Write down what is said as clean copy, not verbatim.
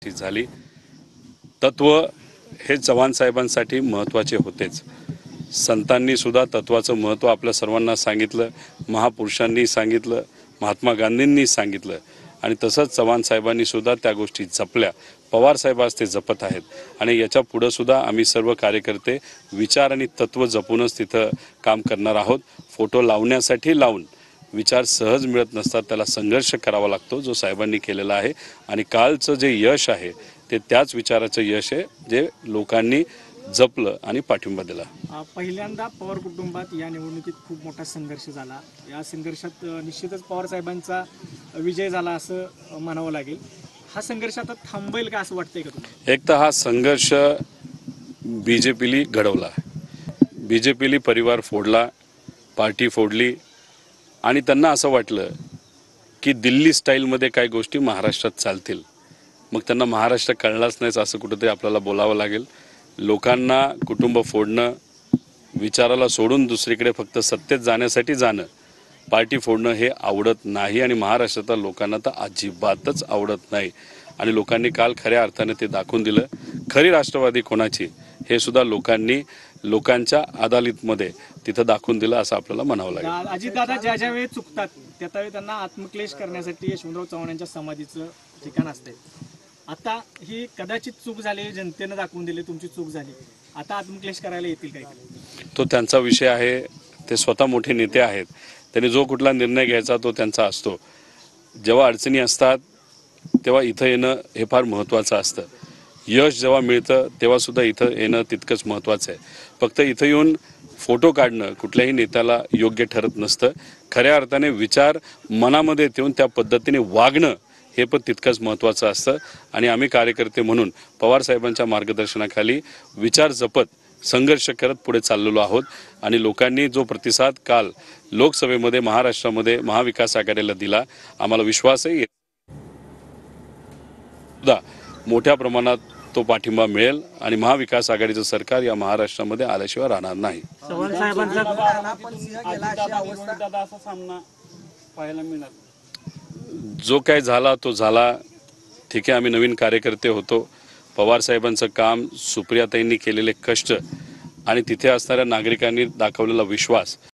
झाली। तत्व हे चव्हाण साहेबांसाठी महत्त्वाचे होतेच। संतांनी सुद्धा तत्वाचं महत्त्व आपल्या सर्वांना सांगितलं, महापुरुषांनी सांगितलं, महात्मा गांधींनी सांगितलं आणि तसंच चव्हाण साहेबांनी सुद्धा त्या गोष्टी जपल्या। पवार साहेब आज ते जपत आहेत आणि याच्या पुढे सुद्धा आम्ही सर्व कार्यकर्ते विचार आणि तत्व जपूनच तिथं काम करणार आहोत। फोटो लावण्यासाठी लावून विचार सहज मिळत नसतात, त्याला संघर्ष करावा लागतो जो साहेबांनी केलेला आहे आणि कालचं जे यश आहे ते त्याच विचाराचं यश आहे जे लोकांनी जपलं आणि पाठिंबा दिला। पहिल्यांदा पवार कुटुंबात या निवडणुकीत खूप मोठा संघर्ष झाला। या संघर्षात निश्चितच पवार साहेबांचा विजय झाला असं म्हणावं लागेल। हा संघर्ष आता थांबेल का असं वाटतंय का तुम्हाला? एक तर हा संघर्ष बीजेपीली घडवला, बीजेपीली परिवार फोडला, पार्टी फोडली आणि त्यांना असं वाटलं की दिल्ली स्टाईलमध्ये काही गोष्टी महाराष्ट्रात चालतील। मग त्यांना महाराष्ट्र कळलाच नाही असं कुठेतरी आपल्याला बोलावं लागेल। लोकांना कुटुंब फोडणं, विचाराला सोडून दुसरीकडे फक्त सत्तेत जाण्यासाठी जाणं, पार्टी फोडणं हे आवडत नाही आणि महाराष्ट्रातल्या लोकांना तर अजिबातच आवडत नाही आणि लोकांनी काल खऱ्या अर्थाने ते दाखवून दिलं। खरी राष्ट्रवादी कोणाची हे सुद्धा लोकांनी लोकांच्या अदालतीमध्ये तिथं दाखवून दिलं असं आपल्याला म्हणावं लागेल। अजितदादा ज्या ज्या वेळी चुकतात त्यावेळी त्यांना आत्मक्लेश करण्यासाठी यशवंतराव चव्हाण यांच्या समाधीचं ठिकाण असते। आता ही कदाचित चूक झाली, जनतेने दाखवून दिली तुमची चूक झाली, आता आत्मक्लेश करायला येतील काय? तो त्यांचा विषय आहे, ते स्वतः मोठे नेते आहेत, त्यांनी जो कुठला निर्णय घ्यायचा तो त्यांचा असतो। जेव्हा अडचणी असतात तेव्हा इथं येणं हे फार महत्त्वाचं असतं। यश जेव्हा मिळतं तेव्हा सुद्धा इथं येणं तितकंच महत्त्वाचं आहे। फक्त इथं येऊन फोटो काढणं कुठल्याही नेत्याला योग्य ठरत नसतं। खऱ्या अर्थाने विचार मनामध्ये ठेवून त्या पद्धतीने वागणं हे पण तितकंच महत्त्वाचं असतं आणि आम्ही कार्यकर्ते म्हणून पवार साहेबांच्या मार्गदर्शनाखाली विचार जपत संघर्ष करत पुढे चाललेलो आहोत आणि लोकांनी जो प्रतिसाद काल लोकसभेमध्ये महाराष्ट्रामध्ये महाविकास आघाडीला दिला, आम्हाला विश्वास आहे मोठ्या प्रमाणात तो पाठिंबा मिळेल आणि महाविकास आघाडीचं सरकार या महाराष्ट्रामध्ये आल्याशिवाय राहणार नाही। चव्हाण साहेबांचा सामना पाहायला मिळणार। जो काही झाला तो झाला, ठीक आहे। आम्ही नवीन कार्यकर्ते होतो। पवार साहेबांचं काम, सुप्रियाताईंनी केलेले कष्ट आणि तिथे असणाऱ्या नागरिकांनी दाखवलेला विश्वास